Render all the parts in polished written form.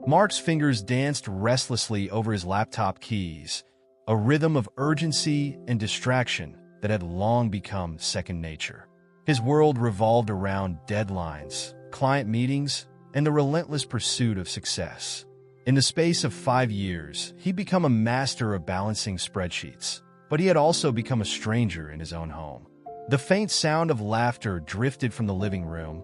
Mark's fingers danced restlessly over his laptop keys, a rhythm of urgency and distraction that had long become second nature. His world revolved around deadlines, client meetings, and the relentless pursuit of success. In the space of 5 years, he'd become a master of balancing spreadsheets, but he had also become a stranger in his own home. The faint sound of laughter drifted from the living room,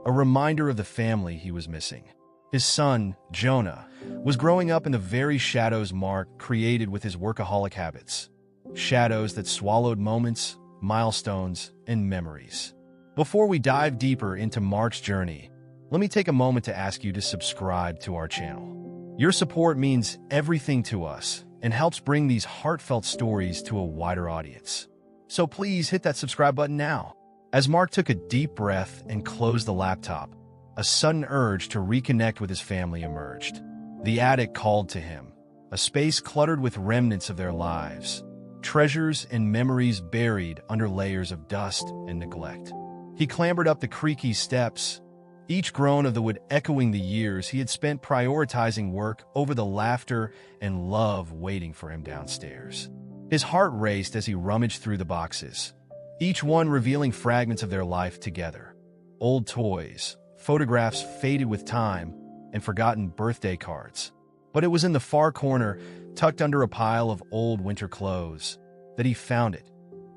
a reminder of the family he was missing. His son, Jonah, was growing up in the very shadows Mark created with his workaholic habits. Shadows that swallowed moments, milestones, and memories. Before we dive deeper into Mark's journey, let me take a moment to ask you to subscribe to our channel. Your support means everything to us and helps bring these heartfelt stories to a wider audience. So please hit that subscribe button now. As Mark took a deep breath and closed the laptop, a sudden urge to reconnect with his family emerged. The attic called to him, a space cluttered with remnants of their lives, treasures and memories buried under layers of dust and neglect. He clambered up the creaky steps, each groan of the wood echoing the years he had spent prioritizing work over the laughter and love waiting for him downstairs. His heart raced as he rummaged through the boxes, each one revealing fragments of their life together. Old toys, photographs faded with time, and forgotten birthday cards. But it was in the far corner, tucked under a pile of old winter clothes, that he found it,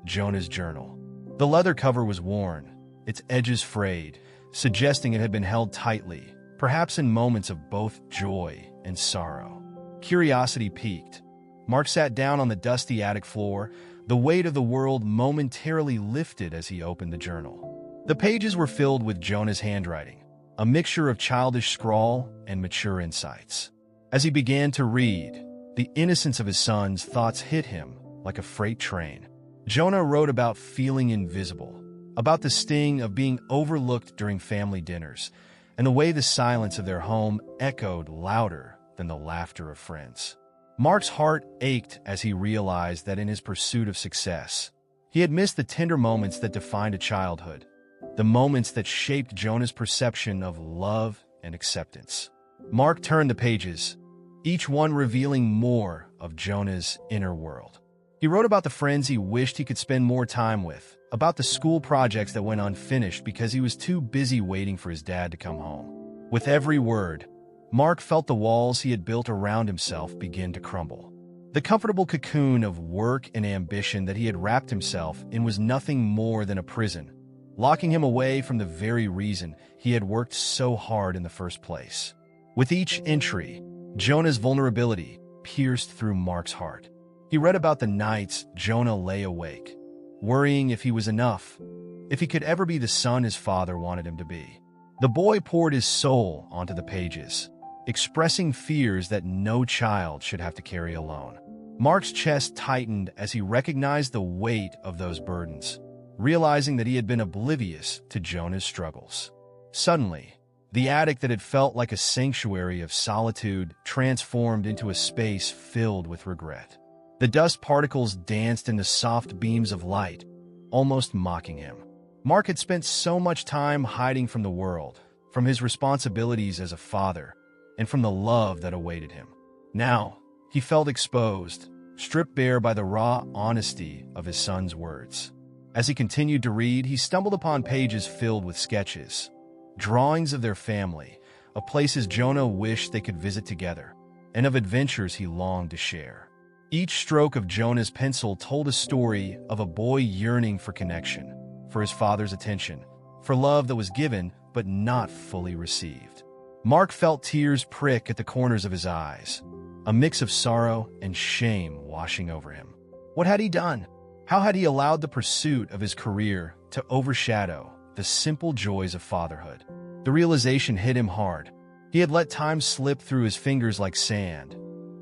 Jonah's journal. The leather cover was worn, its edges frayed, suggesting it had been held tightly, perhaps in moments of both joy and sorrow. Curiosity piqued. Mark sat down on the dusty attic floor, the weight of the world momentarily lifted as he opened the journal. The pages were filled with Jonah's handwriting, a mixture of childish scrawl and mature insights. As he began to read, the innocence of his son's thoughts hit him like a freight train. Jonah wrote about feeling invisible, about the sting of being overlooked during family dinners, and the way the silence of their home echoed louder than the laughter of friends. Mark's heart ached as he realized that in his pursuit of success, he had missed the tender moments that defined a childhood, the moments that shaped Jonah's perception of love and acceptance. Mark turned the pages, each one revealing more of Jonah's inner world. He wrote about the friends he wished he could spend more time with, about the school projects that went unfinished because he was too busy waiting for his dad to come home. With every word, Mark felt the walls he had built around himself begin to crumble. The comfortable cocoon of work and ambition that he had wrapped himself in was nothing more than a prison, locking him away from the very reason he had worked so hard in the first place. With each entry, Jonah's vulnerability pierced through Mark's heart. He read about the nights Jonah lay awake, worrying if he was enough, if he could ever be the son his father wanted him to be. The boy poured his soul onto the pages, expressing fears that no child should have to carry alone. Mark's chest tightened as he recognized the weight of those burdens, realizing that he had been oblivious to Jonah's struggles. Suddenly, the attic that had felt like a sanctuary of solitude transformed into a space filled with regret. The dust particles danced in the soft beams of light, almost mocking him. Mark had spent so much time hiding from the world, from his responsibilities as a father, and from the love that awaited him. Now, he felt exposed, stripped bare by the raw honesty of his son's words. As he continued to read, he stumbled upon pages filled with sketches, drawings of their family, of places Jonah wished they could visit together, and of adventures he longed to share. Each stroke of Jonah's pencil told a story of a boy yearning for connection, for his father's attention, for love that was given but not fully received. Mark felt tears prick at the corners of his eyes, a mix of sorrow and shame washing over him. What had he done? How had he allowed the pursuit of his career to overshadow the simple joys of fatherhood? The realization hit him hard. He had let time slip through his fingers like sand,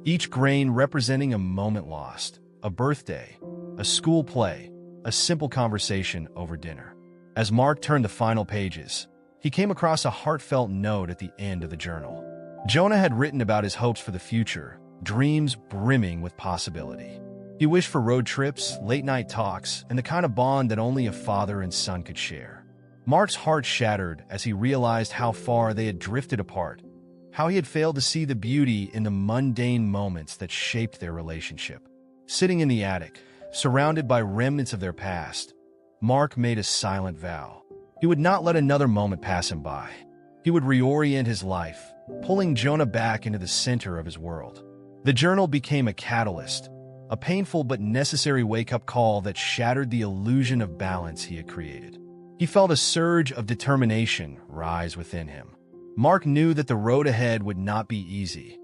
each grain representing a moment lost, a birthday, a school play, a simple conversation over dinner. As Mark turned the final pages, he came across a heartfelt note at the end of the journal. Jonah had written about his hopes for the future, dreams brimming with possibility. He wished for road trips, late-night talks, and the kind of bond that only a father and son could share. Mark's heart shattered as he realized how far they had drifted apart, how he had failed to see the beauty in the mundane moments that shaped their relationship. Sitting in the attic, surrounded by remnants of their past, Mark made a silent vow. He would not let another moment pass him by. He would reorient his life, pulling Jonah back into the center of his world. The journal became a catalyst, a painful but necessary wake-up call that shattered the illusion of balance he had created. He felt a surge of determination rise within him. Mark knew that the road ahead would not be easy.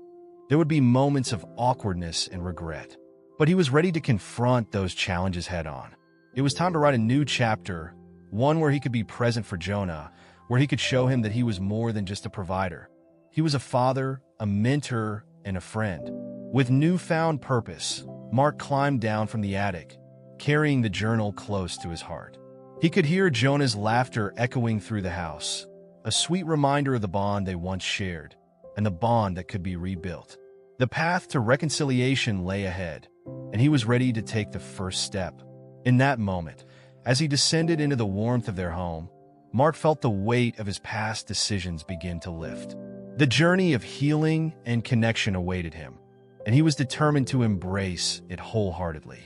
There would be moments of awkwardness and regret, but he was ready to confront those challenges head-on. It was time to write a new chapter, one where he could be present for Jonah, where he could show him that he was more than just a provider. He was a father, a mentor, and a friend. With newfound purpose, Mark climbed down from the attic, carrying the journal close to his heart. He could hear Jonah's laughter echoing through the house, a sweet reminder of the bond they once shared, and the bond that could be rebuilt. The path to reconciliation lay ahead, and he was ready to take the first step. In that moment, as he descended into the warmth of their home, Mark felt the weight of his past decisions begin to lift. The journey of healing and connection awaited him, and he was determined to embrace it wholeheartedly.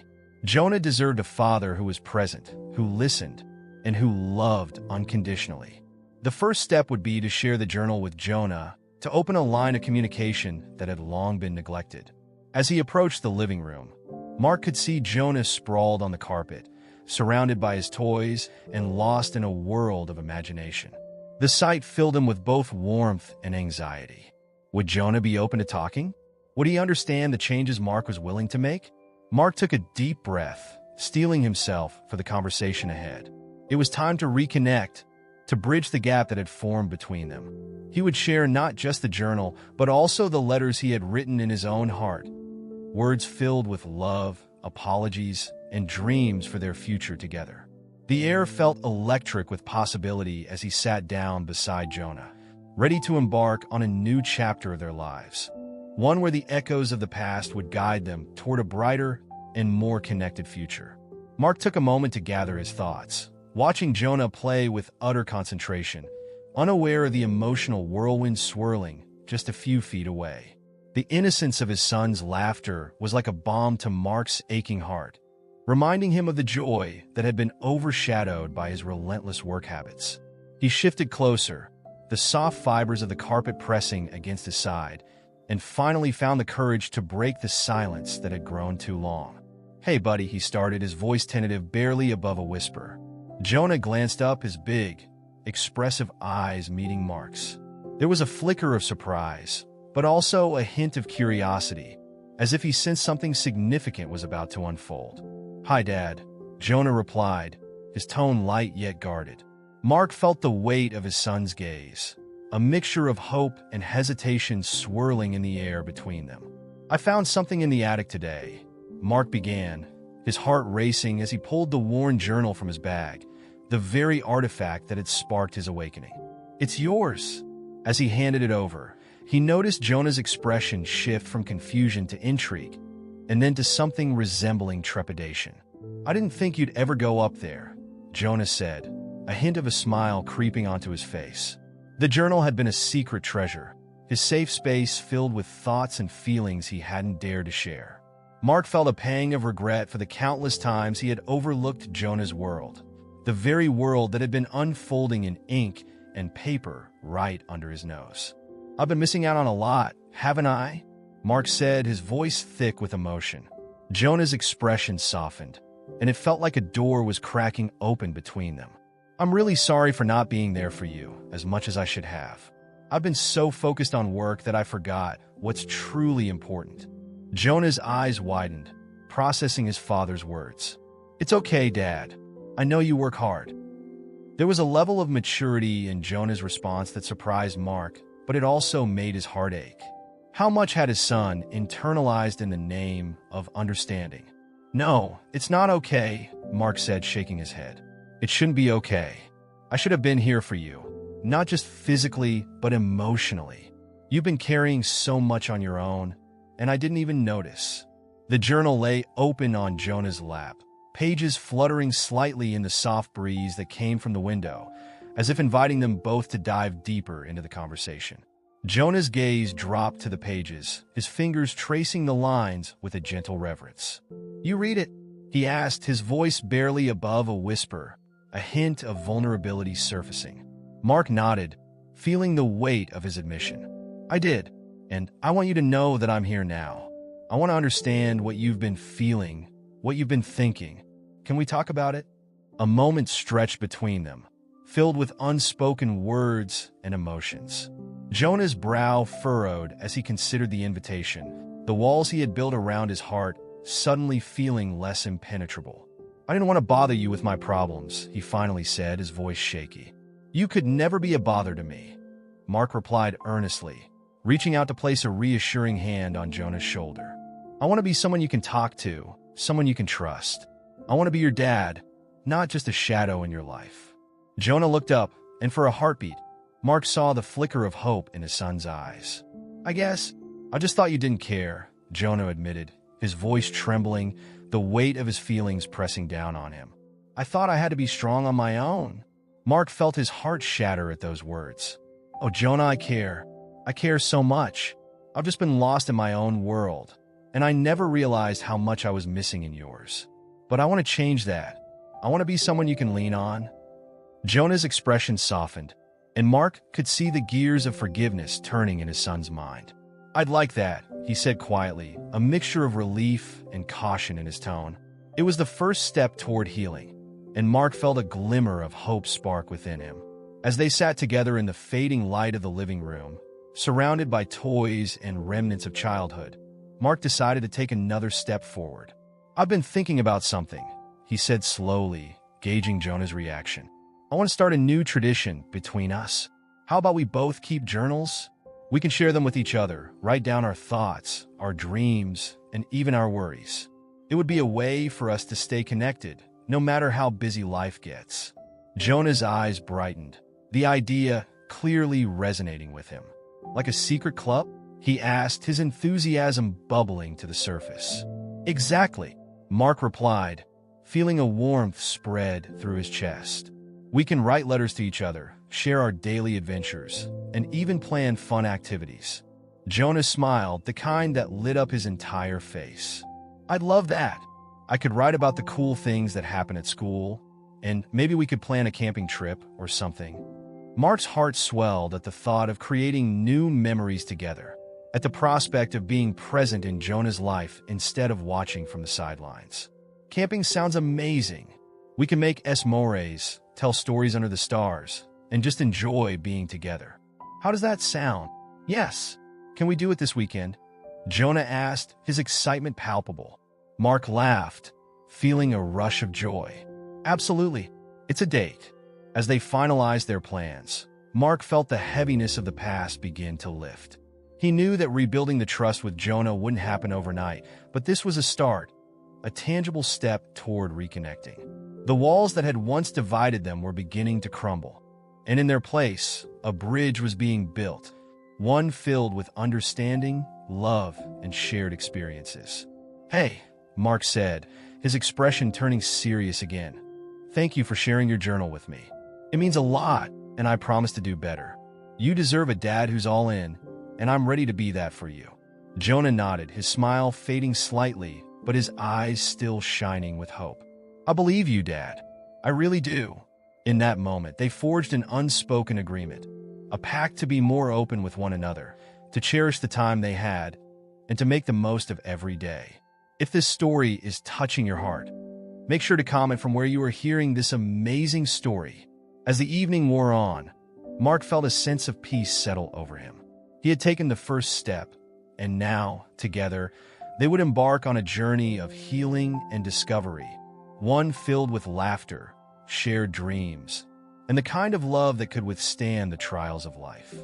Jonah deserved a father who was present, who listened, and who loved unconditionally. The first step would be to share the journal with Jonah, to open a line of communication that had long been neglected. As he approached the living room, Mark could see Jonah sprawled on the carpet, surrounded by his toys and lost in a world of imagination. The sight filled him with both warmth and anxiety. Would Jonah be open to talking? Would he understand the changes Mark was willing to make? Mark took a deep breath, steeling himself for the conversation ahead. It was time to reconnect, to bridge the gap that had formed between them. He would share not just the journal, but also the letters he had written in his own heart, words filled with love, apologies, and dreams for their future together. The air felt electric with possibility as he sat down beside Jonah, ready to embark on a new chapter of their lives, one where the echoes of the past would guide them toward a brighter and more connected future. Mark took a moment to gather his thoughts, watching Jonah play with utter concentration, unaware of the emotional whirlwind swirling just a few feet away. The innocence of his son's laughter was like a balm to Mark's aching heart, reminding him of the joy that had been overshadowed by his relentless work habits. He shifted closer, the soft fibers of the carpet pressing against his side, and finally found the courage to break the silence that had grown too long. "Hey, buddy," he started, his voice tentative, barely above a whisper. Jonah glanced up, his big, expressive eyes meeting Mark's. There was a flicker of surprise, but also a hint of curiosity, as if he sensed something significant was about to unfold. "Hi, Dad," Jonah replied, his tone light yet guarded. Mark felt the weight of his son's gaze, a mixture of hope and hesitation swirling in the air between them. "I found something in the attic today," Mark began, his heart racing as he pulled the worn journal from his bag, the very artifact that had sparked his awakening. "It's yours." As he handed it over, he noticed Jonah's expression shift from confusion to intrigue, and then to something resembling trepidation. "I didn't think you'd ever go up there," Jonah said, a hint of a smile creeping onto his face. The journal had been a secret treasure, his safe space filled with thoughts and feelings he hadn't dared to share. Mark felt a pang of regret for the countless times he had overlooked Jonah's world, the very world that had been unfolding in ink and paper right under his nose. "I've been missing out on a lot, haven't I?" Mark said, his voice thick with emotion. Jonah's expression softened, and it felt like a door was cracking open between them. "I'm really sorry for not being there for you as much as I should have. I've been so focused on work that I forgot what's truly important." Jonah's eyes widened, processing his father's words. "It's okay, Dad. I know you work hard." There was a level of maturity in Jonah's response that surprised Mark, but it also made his heart ache. How much had his son internalized in the name of understanding? "No, it's not okay," Mark said, shaking his head. "It shouldn't be okay. I should have been here for you, not just physically, but emotionally. You've been carrying so much on your own, and I didn't even notice." The journal lay open on Jonah's lap, pages fluttering slightly in the soft breeze that came from the window, as if inviting them both to dive deeper into the conversation. Jonah's gaze dropped to the pages, his fingers tracing the lines with a gentle reverence. "You read it?" he asked, his voice barely above a whisper, a hint of vulnerability surfacing. Mark nodded, feeling the weight of his admission. "I did, and I want you to know that I'm here now. I want to understand what you've been feeling, what you've been thinking. Can we talk about it?" A moment stretched between them, filled with unspoken words and emotions. Jonah's brow furrowed as he considered the invitation, the walls he had built around his heart suddenly feeling less impenetrable. "I didn't want to bother you with my problems," he finally said, his voice shaky. "You could never be a bother to me," Mark replied earnestly, reaching out to place a reassuring hand on Jonah's shoulder. "I want to be someone you can talk to, someone you can trust. I want to be your dad, not just a shadow in your life." Jonah looked up, and for a heartbeat, Mark saw the flicker of hope in his son's eyes. I just thought you didn't care," Jonah admitted, his voice trembling, the weight of his feelings pressing down on him. "I thought I had to be strong on my own." Mark felt his heart shatter at those words. "Oh, Jonah, I care. I care so much. I've just been lost in my own world, and I never realized how much I was missing in yours. But I want to change that. I want to be someone you can lean on." Jonah's expression softened, and Mark could see the gears of forgiveness turning in his son's mind. "I'd like that," he said quietly, a mixture of relief and caution in his tone. It was the first step toward healing, and Mark felt a glimmer of hope spark within him. As they sat together in the fading light of the living room, surrounded by toys and remnants of childhood, Mark decided to take another step forward. "I've been thinking about something," he said slowly, gauging Jonah's reaction. "I want to start a new tradition between us. How about we both keep journals? We can share them with each other, write down our thoughts, our dreams, and even our worries. It would be a way for us to stay connected, no matter how busy life gets." Jonah's eyes brightened, the idea clearly resonating with him. "Like a secret club?" he asked, his enthusiasm bubbling to the surface. "Exactly," Mark replied, feeling a warmth spread through his chest. "We can write letters to each other, share our daily adventures, and even plan fun activities." Jonah smiled, the kind that lit up his entire face. "I'd love that. I could write about the cool things that happen at school, and maybe we could plan a camping trip or something." Mark's heart swelled at the thought of creating new memories together, at the prospect of being present in Jonah's life instead of watching from the sidelines. "Camping sounds amazing. We can make s'mores, tell stories under the stars, and just enjoy being together. How does that sound?" "Yes. Can we do it this weekend?" Jonah asked, his excitement palpable. Mark laughed, feeling a rush of joy. "Absolutely. It's a date." As they finalized their plans, Mark felt the heaviness of the past begin to lift. He knew that rebuilding the trust with Jonah wouldn't happen overnight, but this was a start, a tangible step toward reconnecting. The walls that had once divided them were beginning to crumble, and in their place, a bridge was being built, one filled with understanding, love, and shared experiences. "Hey," Mark said, his expression turning serious again. "Thank you for sharing your journal with me. It means a lot, and I promise to do better. You deserve a dad who's all in, and I'm ready to be that for you." Jonah nodded, his smile fading slightly, but his eyes still shining with hope. "I believe you, Dad. I really do." In that moment, they forged an unspoken agreement, a pact to be more open with one another, to cherish the time they had, and to make the most of every day. If this story is touching your heart, make sure to comment from where you are hearing this amazing story. As the evening wore on, Mark felt a sense of peace settle over him. He had taken the first step, and now, together, they would embark on a journey of healing and discovery, one filled with laughter, shared dreams, and the kind of love that could withstand the trials of life.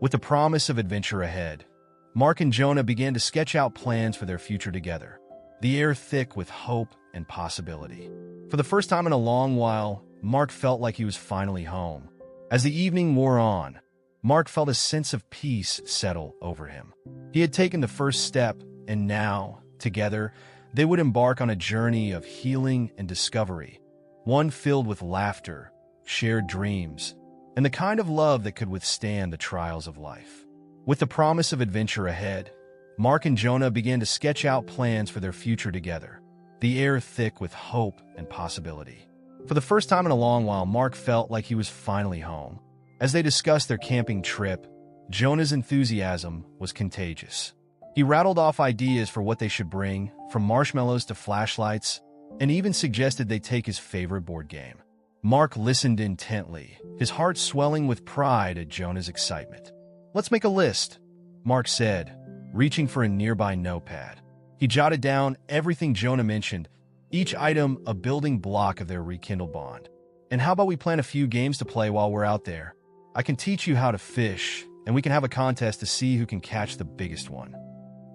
With the promise of adventure ahead, Mark and Jonah began to sketch out plans for their future together, the air thick with hope and possibility. For the first time in a long while, Mark felt like he was finally home. As the evening wore on, Mark felt a sense of peace settle over him. He had taken the first step, and now, together, they would embark on a journey of healing and discovery, one filled with laughter, shared dreams, and the kind of love that could withstand the trials of life. With the promise of adventure ahead, Mark and Jonah began to sketch out plans for their future together, the air thick with hope and possibility. For the first time in a long while, Mark felt like he was finally home. As they discussed their camping trip, Jonah's enthusiasm was contagious. He rattled off ideas for what they should bring, from marshmallows to flashlights, and even suggested they take his favorite board game. Mark listened intently, his heart swelling with pride at Jonah's excitement. "Let's make a list," Mark said, reaching for a nearby notepad. He jotted down everything Jonah mentioned, each item a building block of their rekindled bond. "And how about we plan a few games to play while we're out there? I can teach you how to fish, and we can have a contest to see who can catch the biggest one."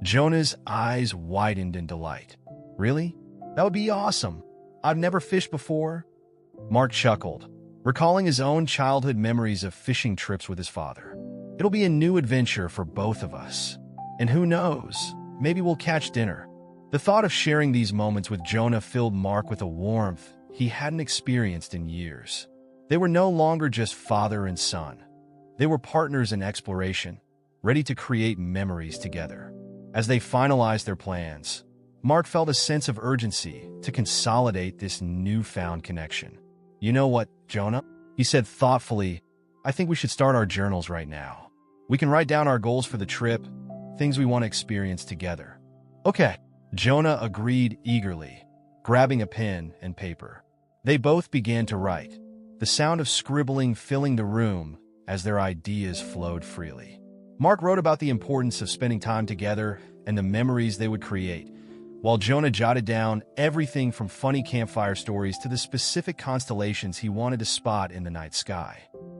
Jonah's eyes widened in delight. "Really? That would be awesome. I've never fished before." Mark chuckled, recalling his own childhood memories of fishing trips with his father. "It'll be a new adventure for both of us. And who knows, maybe we'll catch dinner." The thought of sharing these moments with Jonah filled Mark with a warmth he hadn't experienced in years. They were no longer just father and son. They were partners in exploration, ready to create memories together. As they finalized their plans, Mark felt a sense of urgency to consolidate this newfound connection. "You know what, Jonah?" he said thoughtfully. "I think we should start our journals right now. We can write down our goals for the trip, things we want to experience together." "Okay," Jonah agreed eagerly, grabbing a pen and paper. They both began to write, the sound of scribbling filling the room as their ideas flowed freely. Mark wrote about the importance of spending time together and the memories they would create, while Jonah jotted down everything from funny campfire stories to the specific constellations he wanted to spot in the night sky.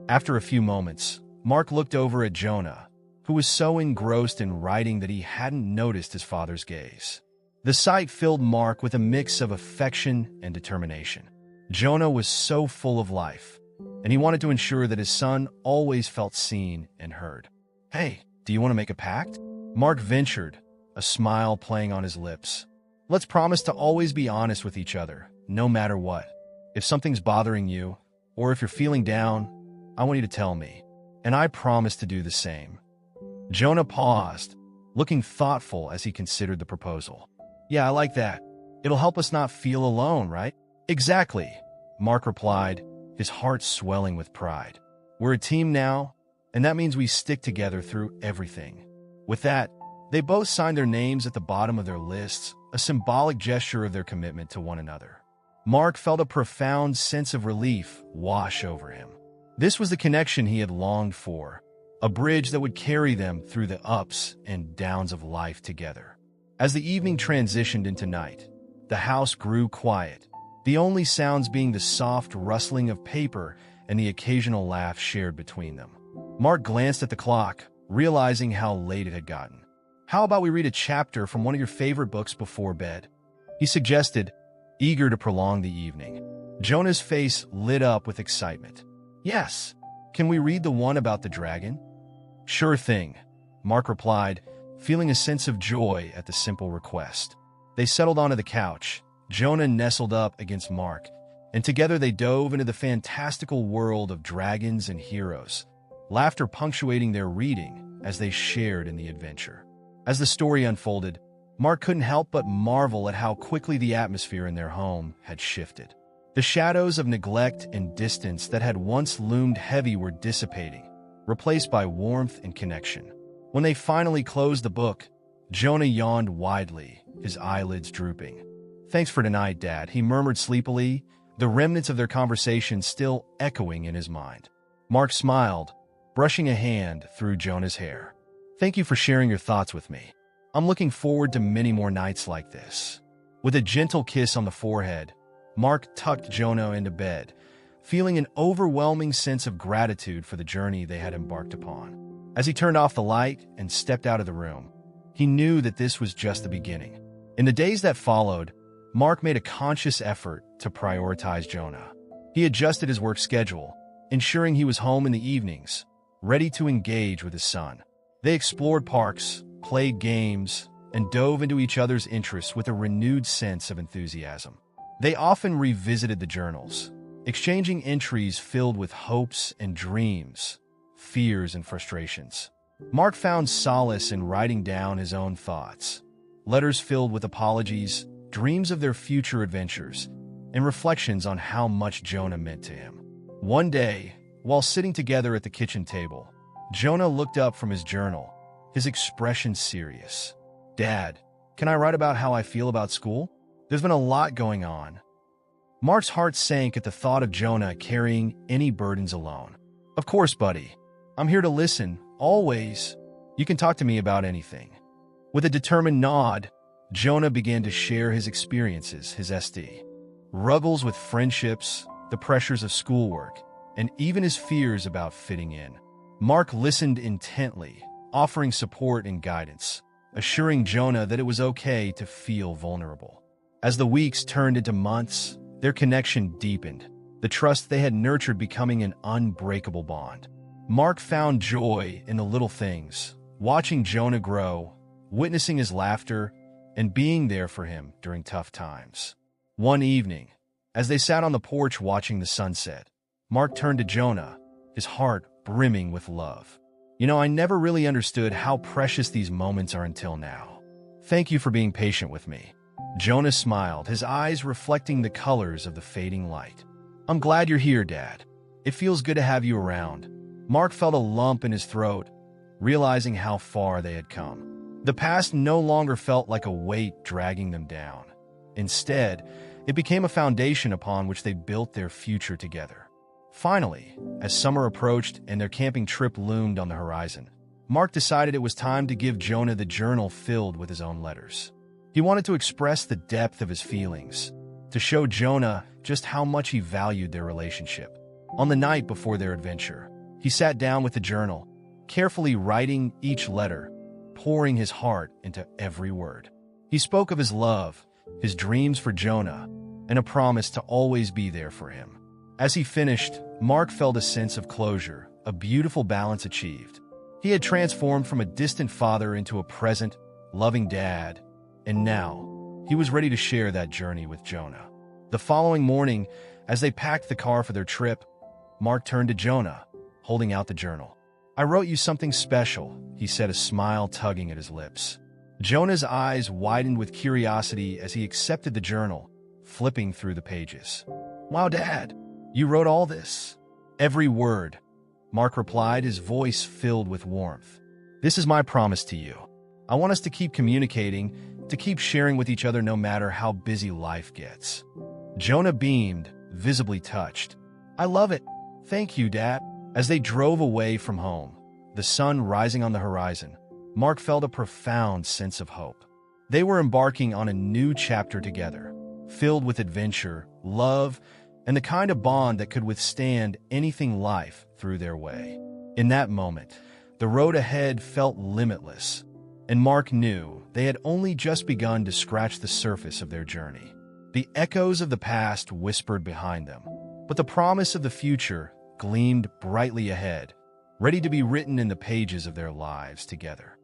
After a few moments, Mark looked over at Jonah, who was so engrossed in writing that he hadn't noticed his father's gaze. The sight filled Mark with a mix of affection and determination. Jonah was so full of life, and he wanted to ensure that his son always felt seen and heard. "Hey, do you want to make a pact?" Mark ventured, a smile playing on his lips. "Let's promise to always be honest with each other, no matter what. If something's bothering you, or if you're feeling down, I want you to tell me, and I promise to do the same." Jonah paused, looking thoughtful as he considered the proposal. "Yeah, I like that. It'll help us not feel alone, right?" "Exactly," Mark replied, his heart swelling with pride. "We're a team now, and that means we stick together through everything." With that, they both signed their names at the bottom of their lists, a symbolic gesture of their commitment to one another. Mark felt a profound sense of relief wash over him. This was the connection he had longed for, a bridge that would carry them through the ups and downs of life together. As the evening transitioned into night, the house grew quiet, the only sounds being the soft rustling of paper and the occasional laugh shared between them. Mark glanced at the clock, realizing how late it had gotten. "How about we read a chapter from one of your favorite books before bed?" he suggested, eager to prolong the evening. Jonah's face lit up with excitement. "Yes. Can we read the one about the dragon?" "Sure thing," Mark replied, feeling a sense of joy at the simple request. They settled onto the couch, Jonah nestled up against Mark, and together they dove into the fantastical world of dragons and heroes, laughter punctuating their reading as they shared in the adventure. As the story unfolded, Mark couldn't help but marvel at how quickly the atmosphere in their home had shifted. The shadows of neglect and distance that had once loomed heavy were dissipating, replaced by warmth and connection. When they finally closed the book, Jonah yawned widely, his eyelids drooping. "Thanks for tonight, Dad," he murmured sleepily, the remnants of their conversation still echoing in his mind. Mark smiled, brushing a hand through Jonah's hair. "Thank you for sharing your thoughts with me. I'm looking forward to many more nights like this." With a gentle kiss on the forehead, Mark tucked Jonah into bed, feeling an overwhelming sense of gratitude for the journey they had embarked upon. As he turned off the light and stepped out of the room, he knew that this was just the beginning. In the days that followed, Mark made a conscious effort to prioritize Jonah. He adjusted his work schedule, ensuring he was home in the evenings, ready to engage with his son. They explored parks, played games, and dove into each other's interests with a renewed sense of enthusiasm. They often revisited the journals, exchanging entries filled with hopes and dreams, fears and frustrations. Mark found solace in writing down his own thoughts. Letters filled with apologies, dreams of their future adventures, and reflections on how much Jonah meant to him. One day, while sitting together at the kitchen table, Jonah looked up from his journal, his expression serious. "Dad, can I write about how I feel about school? There's been a lot going on." Mark's heart sank at the thought of Jonah carrying any burdens alone. "Of course, buddy. I'm here to listen, always. You can talk to me about anything." With a determined nod, Jonah began to share his experiences, his struggles with friendships, the pressures of schoolwork, and even his fears about fitting in. Mark listened intently, offering support and guidance, assuring Jonah that it was okay to feel vulnerable. As the weeks turned into months, their connection deepened, the trust they had nurtured becoming an unbreakable bond. Mark found joy in the little things, watching Jonah grow, witnessing his laughter, and being there for him during tough times. One evening, as they sat on the porch watching the sunset, Mark turned to Jonah, his heart brimming with love. "You know, I never really understood how precious these moments are until now. Thank you for being patient with me." Jonah smiled, his eyes reflecting the colors of the fading light. "I'm glad you're here, Dad. It feels good to have you around." Mark felt a lump in his throat, realizing how far they had come. The past no longer felt like a weight dragging them down. Instead, it became a foundation upon which they built their future together. Finally, as summer approached and their camping trip loomed on the horizon, Mark decided it was time to give Jonah the journal filled with his own letters. He wanted to express the depth of his feelings, to show Jonah just how much he valued their relationship. On the night before their adventure, he sat down with the journal, carefully writing each letter, pouring his heart into every word. He spoke of his love, his dreams for Jonah, and a promise to always be there for him. As he finished, Mark felt a sense of closure, a beautiful balance achieved. He had transformed from a distant father into a present, loving dad, and now he was ready to share that journey with Jonah. The following morning, as they packed the car for their trip, Mark turned to Jonah, holding out the journal. "I wrote you something special," he said, a smile tugging at his lips. Jonah's eyes widened with curiosity as he accepted the journal, flipping through the pages. "Wow, Dad, you wrote all this?" "Every word," Mark replied, his voice filled with warmth. "This is my promise to you. I want us to keep communicating, to keep sharing with each other no matter how busy life gets." Jonah beamed, visibly touched. "I love it. Thank you, Dad." As they drove away from home, the sun rising on the horizon, Mark felt a profound sense of hope. They were embarking on a new chapter together, filled with adventure, love, and the kind of bond that could withstand anything life threw their way. In that moment, the road ahead felt limitless, and Mark knew they had only just begun to scratch the surface of their journey. The echoes of the past whispered behind them, but the promise of the future gleamed brightly ahead, ready to be written in the pages of their lives together.